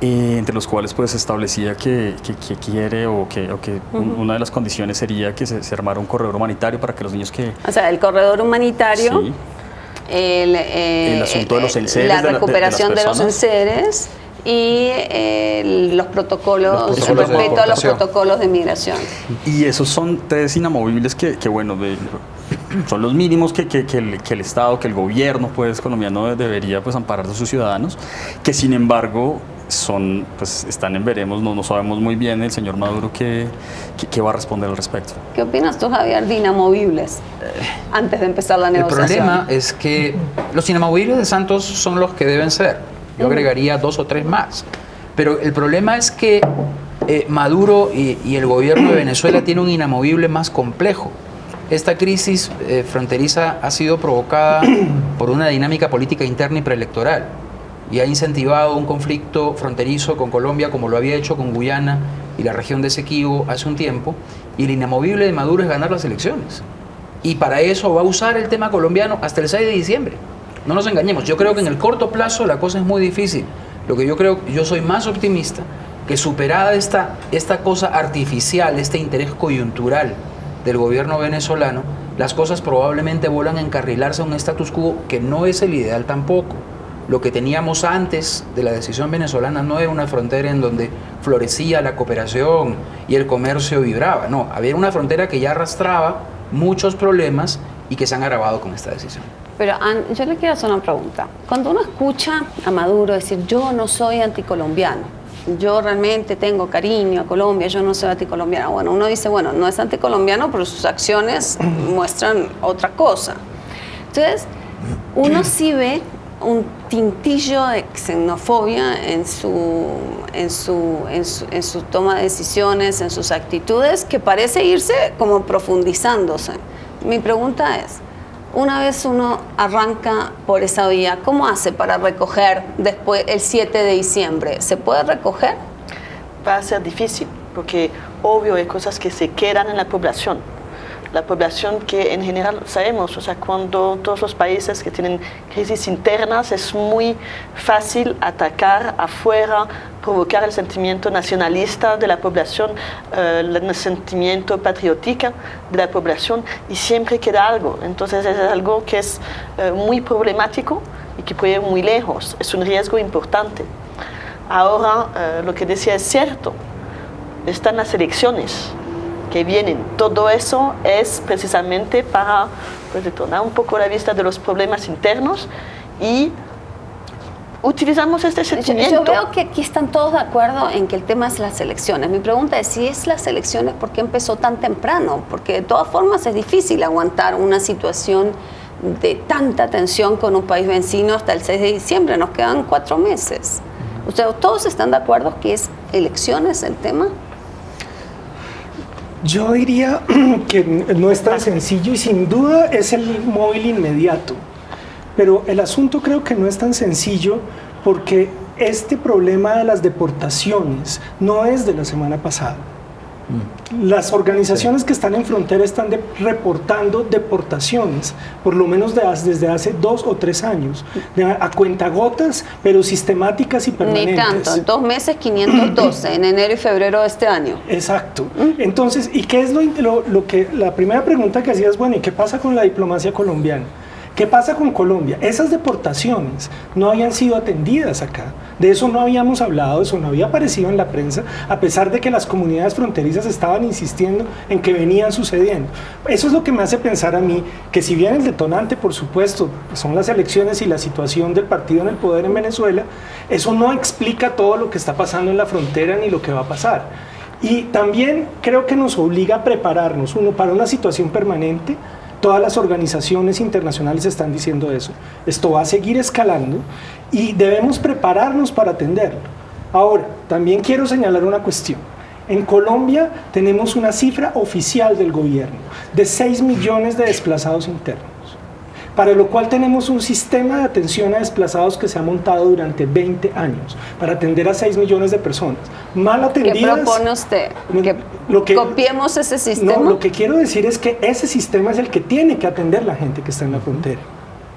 entre los cuales pues establecía que quiere o que una de las condiciones sería que se armara un corredor humanitario para que los niños que... O sea, el corredor humanitario, sí. El asunto de los enseres, la recuperación de los enseres y los protocolos, el respeto a los protocolos de migración. Y esos son 3 inamovibles que bueno, son los mínimos que el Estado, que el gobierno pues, colombiano debería pues, amparar a sus ciudadanos, que sin embargo están en veremos, no sabemos muy bien el señor Maduro qué va a responder al respecto. ¿Qué opinas tú, Javier, de inamovibles antes de empezar la negociación? El problema es que los inamovibles de Santos son los que deben ser. Yo agregaría 2 o 3 más. Pero el problema es que Maduro y el gobierno de Venezuela tienen un inamovible más complejo. Esta crisis fronteriza ha sido provocada por una dinámica política interna y preelectoral y ha incentivado un conflicto fronterizo con Colombia como lo había hecho con Guyana y la región de Esequibo hace un tiempo, y el inamovible de Maduro es ganar las elecciones. Y para eso va a usar el tema colombiano hasta el 6 de diciembre. No nos engañemos, yo creo que en el corto plazo la cosa es muy difícil. Lo que yo soy más optimista que superada esta cosa artificial, este interés coyuntural del gobierno venezolano, las cosas probablemente vuelvan a encarrilarse a un status quo que no es el ideal tampoco. Lo que teníamos antes de la decisión venezolana no era una frontera en donde florecía la cooperación y el comercio vibraba, no, había una frontera que ya arrastraba muchos problemas y que se han agravado con esta decisión. Pero yo le quiero hacer una pregunta. Cuando uno escucha a Maduro decir yo no soy anticolombiano, yo realmente tengo cariño a Colombia, yo no soy anticolombiano, bueno, uno dice, bueno, no es anticolombiano, pero sus acciones muestran otra cosa. Entonces, uno sí ve un tintillo de xenofobia en su toma de decisiones, en sus actitudes, que parece irse como profundizándose. Mi pregunta es, una vez uno arranca por esa vía, ¿cómo hace para recoger después el 7 de diciembre? ¿Se puede recoger? Va a ser difícil, porque obvio hay cosas que se quedan en la población. La población que en general sabemos, o sea, cuando todos los países que tienen crisis internas es muy fácil atacar afuera, provocar el sentimiento nacionalista de la población, el sentimiento patriótico de la población, y siempre queda algo. Entonces es algo que es muy problemático y que puede ir muy lejos, es un riesgo importante. Ahora, lo que decía es cierto, están las elecciones que vienen. Todo eso es precisamente para pues, detonar un poco la vista de los problemas internos y utilizamos este sentimiento. Yo veo que aquí están todos de acuerdo en que el tema es las elecciones. Mi pregunta es, si es las elecciones, ¿por qué empezó tan temprano? Porque de todas formas es difícil aguantar una situación de tanta tensión con un país vecino hasta el 6 de diciembre. Nos quedan 4 meses. O sea, ¿todos están de acuerdo que es elecciones el tema? Yo diría que no es tan sencillo y sin duda es el móvil inmediato, pero el asunto creo que no es tan sencillo porque este problema de las deportaciones no es de la semana pasada. Las organizaciones que están en frontera están reportando deportaciones, por lo menos desde hace 2 o 3 años, a cuentagotas, pero sistemáticas y permanentes. Ni tanto, en 2 meses 512, en enero y febrero de este año. Exacto. Entonces, ¿y qué es lo que la primera pregunta que hacías? Bueno, ¿y qué pasa con la diplomacia colombiana? ¿Qué pasa con Colombia? Esas deportaciones no habían sido atendidas acá. De eso no habíamos hablado, eso no había aparecido en la prensa, a pesar de que las comunidades fronterizas estaban insistiendo en que venían sucediendo. Eso es lo que me hace pensar a mí que, si bien el detonante, por supuesto, son las elecciones y la situación del partido en el poder en Venezuela, eso no explica todo lo que está pasando en la frontera ni lo que va a pasar. Y también creo que nos obliga a prepararnos, uno, para una situación permanente. Todas las organizaciones internacionales están diciendo eso. Esto va a seguir escalando y debemos prepararnos para atenderlo. Ahora, también quiero señalar una cuestión. En Colombia tenemos una cifra oficial del gobierno de 6 millones de desplazados internos, para lo cual tenemos un sistema de atención a desplazados que se ha montado durante 20 años para atender a 6 millones de personas mal atendidas. ¿Qué propone usted? ¿Que copiemos ese sistema? No, lo que quiero decir es que ese sistema es el que tiene que atender la gente que está en la frontera.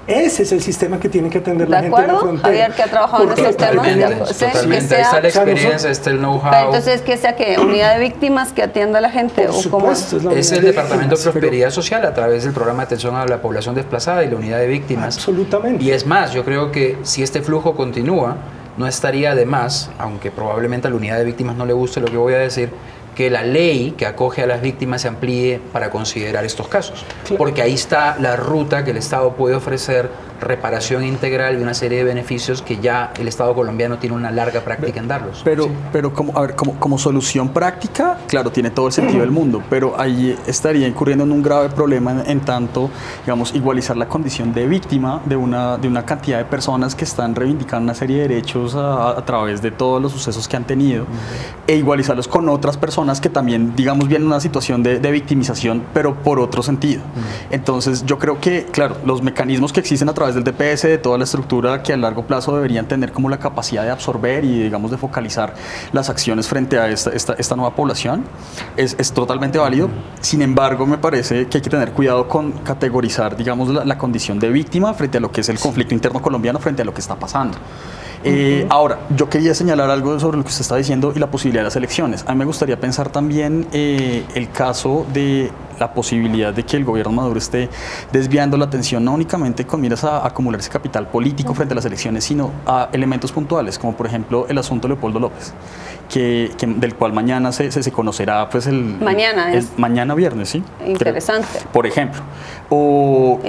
Ese es el sistema que tiene que atender la gente en la frontera. Javier, que ha trabajado en esos temas. Totalmente, ahí está la experiencia, está el know-how. Entonces, ¿qué sea que unidad de víctimas que atienda a la gente? Por supuesto, es el Departamento de Prosperidad Social a través del programa de atención a la población desplazada y la unidad de víctimas. Absolutamente. Y es más, yo creo que si este flujo continúa, no estaría de más, aunque probablemente a la unidad de víctimas no le guste lo que voy a decir, que la ley que acoge a las víctimas se amplíe para considerar estos casos. Claro. Porque ahí está la ruta que el Estado puede ofrecer, reparación integral y una serie de beneficios que ya el Estado colombiano tiene una larga práctica en darlos. Pero como solución práctica, claro, tiene todo el sentido del mundo, pero ahí estaría incurriendo en un grave problema en tanto, digamos, igualizar la condición de víctima de una cantidad de personas que están reivindicando una serie de derechos a través de todos los sucesos que han tenido, e igualizarlos con otras personas que también, digamos, vienen en una situación de victimización, pero por otro sentido. Entonces, yo creo que, claro, los mecanismos que existen a través del DPS, de toda la estructura que a largo plazo deberían tener como la capacidad de absorber y, digamos, de focalizar las acciones frente a esta nueva población, es totalmente válido. Sin embargo, me parece que hay que tener cuidado con categorizar, digamos, la condición de víctima frente a lo que es el conflicto interno colombiano, frente a lo que está pasando. Ahora, yo quería señalar algo sobre lo que usted está diciendo y la posibilidad de las elecciones. A mí me gustaría pensar también el caso de la posibilidad de que el gobierno Maduro esté desviando la atención no únicamente con miras a acumular ese capital político frente a las elecciones, sino a elementos puntuales, como por ejemplo el asunto de Leopoldo López, del cual mañana se conocerá pues mañana viernes, ¿sí? Interesante. Creo, por ejemplo. O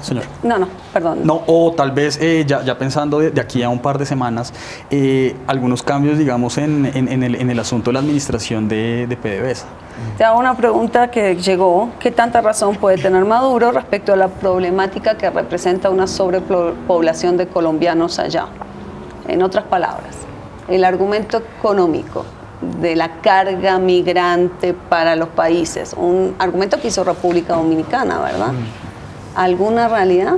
señor. No, perdón. No, o tal vez ya pensando de aquí a un par de semanas, algunos cambios, digamos, en el asunto de la administración de PDVSA. Te hago una pregunta que llegó. ¿Qué tanta razón puede tener Maduro respecto a la problemática que representa una sobrepoblación de colombianos allá? En otras palabras, el argumento económico de la carga migrante para los países, un argumento que hizo República Dominicana, ¿verdad? ¿Alguna realidad?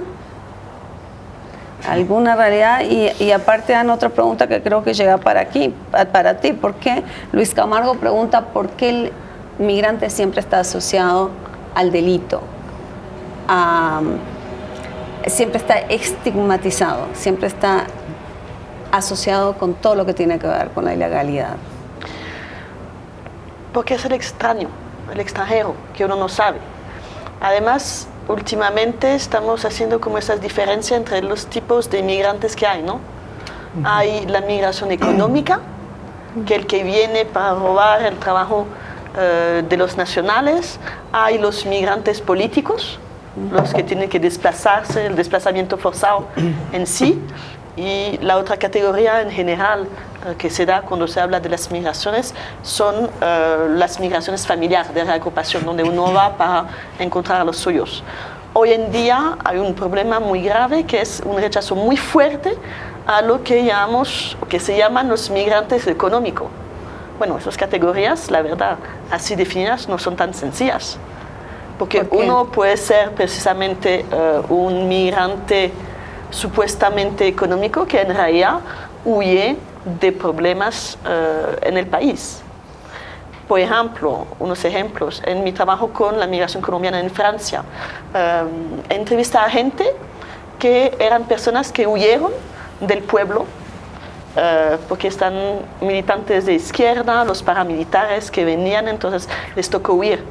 ¿Alguna realidad? Y aparte dan otra pregunta que creo que llega para ti. ¿Por qué? Luis Camargo pregunta por qué el migrante siempre está asociado al delito, siempre está estigmatizado, siempre está asociado con todo lo que tiene que ver con la ilegalidad. Porque es el extraño, el extranjero, que uno no sabe. Además, últimamente estamos haciendo como esas diferencias entre los tipos de migrantes que hay, ¿no? Hay la migración económica, que el que viene para robar el trabajo de los nacionales. Hay los migrantes políticos, los que tienen que desplazarse, el desplazamiento forzado en sí. Y la otra categoría en general que se da cuando se habla de las migraciones son las migraciones familiares de reagrupación, donde uno va para encontrar a los suyos. Hoy en día hay un problema muy grave que es un rechazo muy fuerte a lo que se llaman los migrantes económicos. Bueno, esas categorías, la verdad, así definidas no son tan sencillas. Porque uno puede ser precisamente un migrante supuestamente económico que en realidad huye de problemas en el país. Por ejemplo, unos ejemplos, en mi trabajo con la migración colombiana en Francia, he entrevistado a gente que eran personas que huyeron del pueblo porque están militantes de izquierda, los paramilitares que venían, entonces les tocó huir.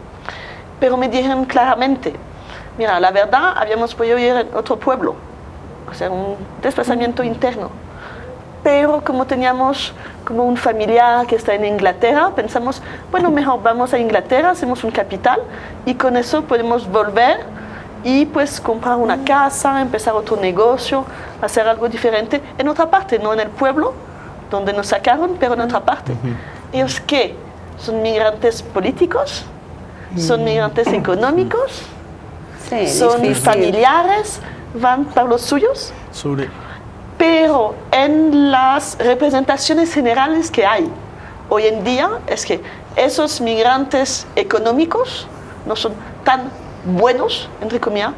Pero me dijeron claramente, mira, la verdad, habíamos podido ir a otro pueblo, o sea, un desplazamiento interno. Pero como teníamos como un familiar que está en Inglaterra, pensamos, bueno, mejor vamos a Inglaterra, hacemos un capital y con eso podemos volver y pues comprar una casa, empezar otro negocio, hacer algo diferente en otra parte, no en el pueblo donde nos sacaron, pero en otra parte. ¿Ellos qué? ¿Son migrantes políticos? ¿Son migrantes económicos? Sí, ¿Son familiares? ¿Van para los suyos? Pero en las representaciones generales que hay hoy en día es que esos migrantes económicos no son tan buenos, entre comillas,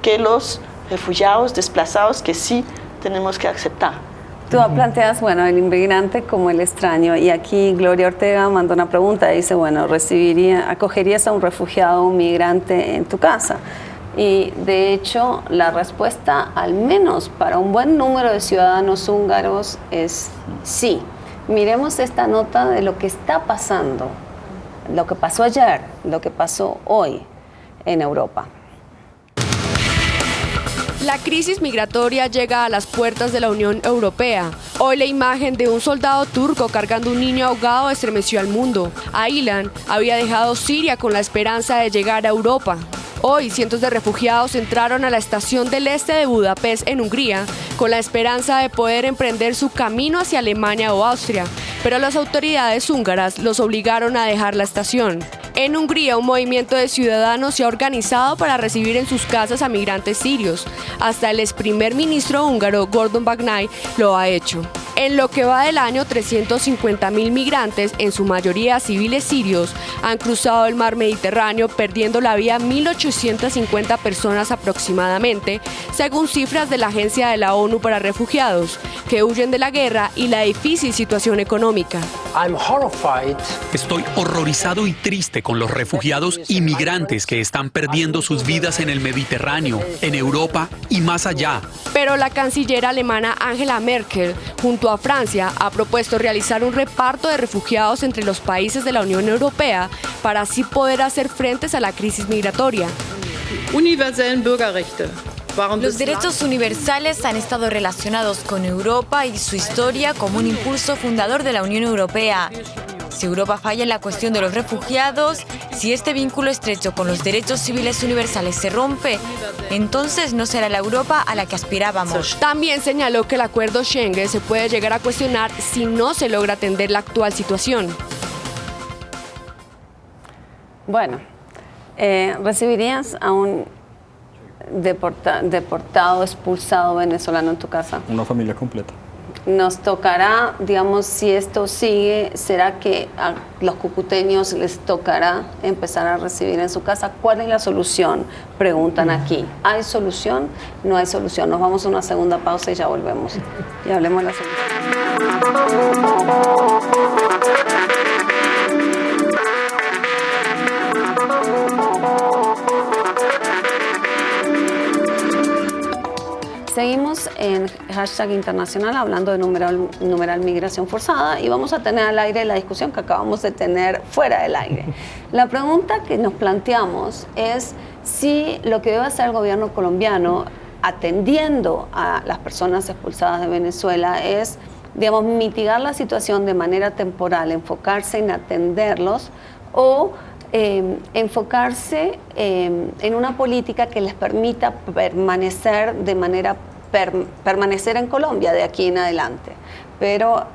que los refugiados, desplazados, que sí tenemos que aceptar. Tú planteas, bueno, el inmigrante como el extraño, y aquí Gloria Ortega mandó una pregunta, dice, bueno, ¿acogerías a un refugiado, un migrante en tu casa? Y de hecho, la respuesta, al menos para un buen número de ciudadanos húngaros, es sí. Miremos esta nota de lo que está pasando, lo que pasó ayer, lo que pasó hoy en Europa. La crisis migratoria llega a las puertas de la Unión Europea. Hoy la imagen de un soldado turco cargando un niño ahogado estremeció al mundo. Aylan había dejado Siria con la esperanza de llegar a Europa. Hoy cientos de refugiados entraron a la estación del este de Budapest en Hungría con la esperanza de poder emprender su camino hacia Alemania o Austria, pero las autoridades húngaras los obligaron a dejar la estación. En Hungría, un movimiento de ciudadanos se ha organizado para recibir en sus casas a migrantes sirios. Hasta el ex primer ministro húngaro, Gordon Bagnai, lo ha hecho. En lo que va del año, 350.000 migrantes, en su mayoría civiles sirios, han cruzado el mar Mediterráneo, perdiendo la vida 1.850 personas aproximadamente, según cifras de la Agencia de la ONU para Refugiados, que huyen de la guerra y la difícil situación económica. Estoy horrorizado y triste con los refugiados y migrantes que están perdiendo sus vidas en el Mediterráneo, en Europa y más allá. Pero la canciller alemana Angela Merkel, junto a Francia, ha propuesto realizar un reparto de refugiados entre los países de la Unión Europea para así poder hacer frente a la crisis migratoria. Universellen Bürgerrechte, Los derechos universales han estado relacionados con Europa y su historia como un impulso fundador de la Unión Europea. Si Europa falla en la cuestión de los refugiados, si este vínculo estrecho con los derechos civiles universales se rompe, entonces no será la Europa a la que aspirábamos. También señaló que el acuerdo Schengen se puede llegar a cuestionar si no se logra atender la actual situación. Bueno, ¿recibirías a un deportado, expulsado venezolano en tu casa? Una familia completa. Nos tocará, digamos, si esto sigue, ¿será que a los cucuteños les tocará empezar a recibir en su casa? ¿Cuál es la solución? Preguntan aquí. ¿Hay solución? No hay solución. Nos vamos a una segunda pausa y ya volvemos. Y hablemos de la solución. Seguimos en hashtag internacional hablando de numeral migración forzada y vamos a tener al aire la discusión que acabamos de tener fuera del aire. La pregunta que nos planteamos es si lo que debe hacer el gobierno colombiano atendiendo a las personas expulsadas de Venezuela es, digamos, mitigar la situación de manera temporal, enfocarse en atenderlos o enfocarse en una política que les permita permanecer de manera permanecer en Colombia de aquí en adelante. Pero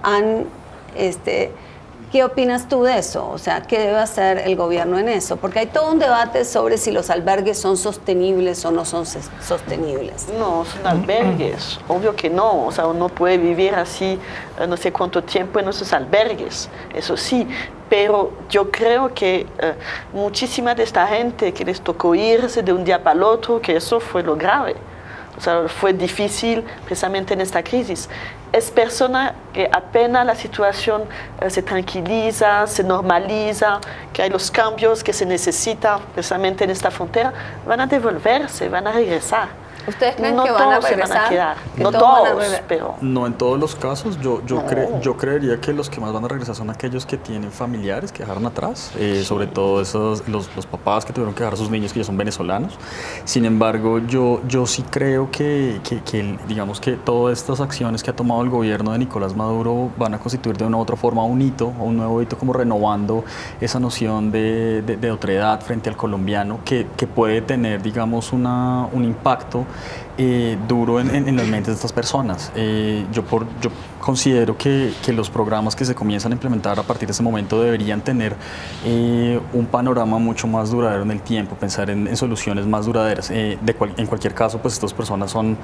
¿qué opinas tú de eso? O sea, ¿qué debe hacer el gobierno en eso? Porque hay todo un debate sobre si los albergues son sostenibles o no son sostenibles. No, son albergues, obvio que no. O sea, uno puede vivir así no sé cuánto tiempo en esos albergues, eso sí. Pero yo creo que muchísima de esta gente que les tocó irse de un día para el otro, que eso fue lo grave. O sea, fue difícil precisamente en esta crisis. Es persona que apenas la situación se tranquiliza, se normaliza, que hay los cambios que se necesitan precisamente en esta frontera, van a devolverse, van a regresar. ¿Ustedes creen no que van a todos regresar? Se van a quedar. No todos, pero... No en todos los casos. Yo creería que los que más van a regresar son aquellos que tienen familiares que dejaron atrás, sobre todo los papás que tuvieron que dejar a sus niños que ya son venezolanos. Sin embargo, yo sí creo que digamos que todas estas acciones que ha tomado el gobierno de Nicolás Maduro van a constituir de una u otra forma un hito, o un nuevo hito, como renovando esa noción de otredad frente al colombiano que puede tener, digamos, un impacto duro en las mentes de estas personas. Yo considero que los programas que se comienzan a implementar a partir de ese momento deberían tener un panorama mucho más duradero en el tiempo, pensar en soluciones más duraderas. En cualquier caso, pues estas personas son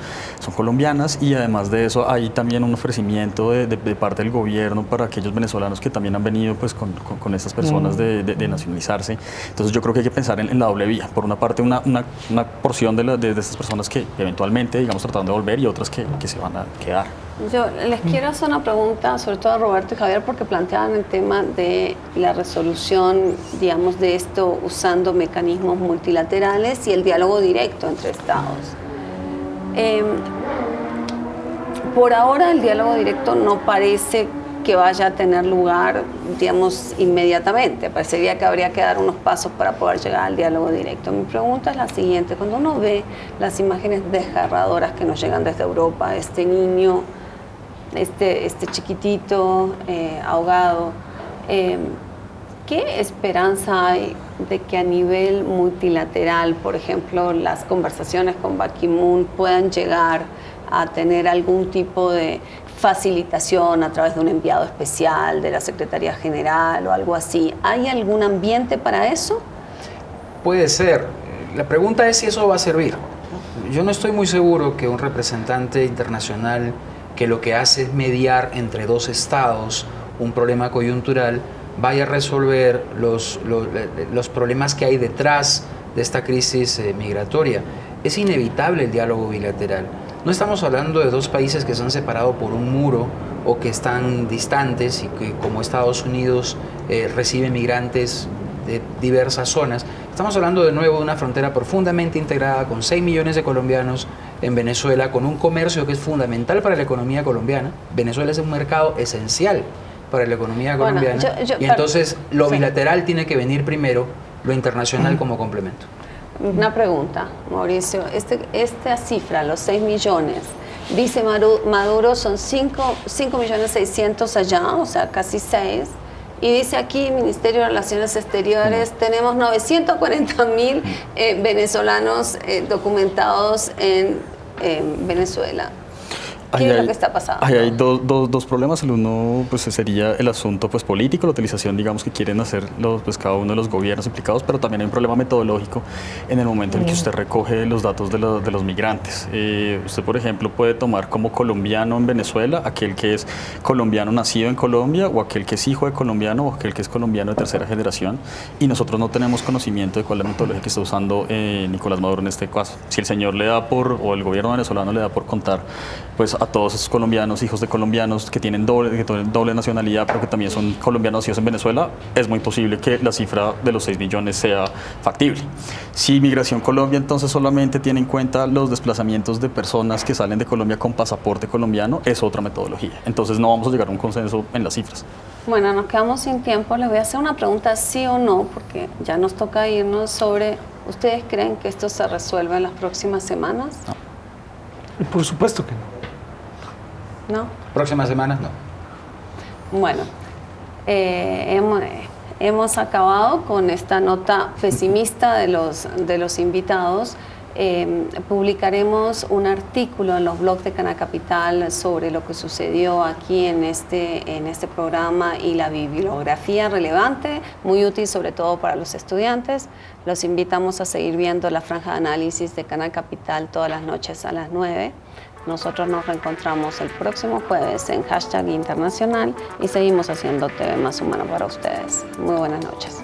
colombianas y además de eso hay también un ofrecimiento de parte del gobierno para aquellos venezolanos que también han venido pues con estas personas de nacionalizarse. Entonces yo creo que hay que pensar en la doble vía. Por una parte una porción de estas personas que eventualmente, digamos, tratando de volver y otras que se van a quedar. Yo les quiero hacer una pregunta, sobre todo a Roberto y Javier, porque planteaban el tema de la resolución, digamos, de esto usando mecanismos multilaterales y el diálogo directo entre estados. Por ahora el diálogo directo no parece que vaya a tener lugar, digamos, inmediatamente. Parecería que habría que dar unos pasos para poder llegar al diálogo directo. Mi pregunta es la siguiente. Cuando uno ve las imágenes desgarradoras que nos llegan desde Europa, este niño, este chiquitito ahogado, ¿qué esperanza hay de que a nivel multilateral, por ejemplo, las conversaciones con Ban Ki-moon puedan llegar a tener algún tipo de facilitación a través de un enviado especial de la Secretaría General o algo así? ¿Hay algún ambiente para eso? Puede ser. La pregunta es si eso va a servir. Yo no estoy muy seguro que un representante internacional que lo que hace es mediar entre dos estados un problema coyuntural vaya a resolver los problemas que hay detrás de esta crisis migratoria. Es inevitable el diálogo bilateral. No estamos hablando de dos países que se han separado por un muro o que están distantes y que, como Estados Unidos, recibe migrantes de diversas zonas. Estamos hablando de nuevo de una frontera profundamente integrada con 6 millones de colombianos en Venezuela, con un comercio que es fundamental para la economía colombiana. Venezuela es un mercado esencial para la economía colombiana. Y entonces lo bilateral tiene que venir primero, lo internacional como complemento. Una pregunta, Mauricio. Esta cifra, los 6 millones, dice Maduro, son 5.600.000 allá, o sea, casi 6. Y dice aquí, Ministerio de Relaciones Exteriores, tenemos 940.000 venezolanos documentados en Venezuela. ¿Qué es lo que está pasando? Hay dos problemas. El uno pues, sería el asunto pues, político, la utilización digamos, que quieren hacer pues, cada uno de los gobiernos implicados, pero también hay un problema metodológico en el momento en que usted recoge los datos de los migrantes. Usted, por ejemplo, puede tomar como colombiano en Venezuela aquel que es colombiano nacido en Colombia o aquel que es hijo de colombiano o aquel que es colombiano de tercera generación, y nosotros no tenemos conocimiento de cuál es la metodología que está usando Nicolás Maduro en este caso. Si el señor le da o el gobierno venezolano le da por contar pues, a todos esos colombianos, hijos de colombianos que tienen doble nacionalidad, pero que también son colombianos nacidos en Venezuela, es muy posible que la cifra de los 6 millones sea factible. Si Migración Colombia entonces solamente tiene en cuenta los desplazamientos de personas que salen de Colombia con pasaporte colombiano, es otra metodología. Entonces no vamos a llegar a un consenso en las cifras. Bueno, nos quedamos sin tiempo. Les voy a hacer una pregunta sí o no, porque ya nos toca irnos sobre, ¿ustedes creen que esto se resuelva en las próximas semanas? No. Por supuesto que no. ¿No? ¿Próximas semanas? No. Bueno, hemos acabado con esta nota pesimista de los invitados. Publicaremos un artículo en los blogs de Canal Capital sobre lo que sucedió aquí en este programa y la bibliografía relevante, muy útil sobre todo para los estudiantes. Los invitamos a seguir viendo la franja de análisis de Canal Capital todas las noches a las 9. Nosotros nos reencontramos el próximo jueves en #internacional y seguimos haciendo TV más humano para ustedes. Muy buenas noches.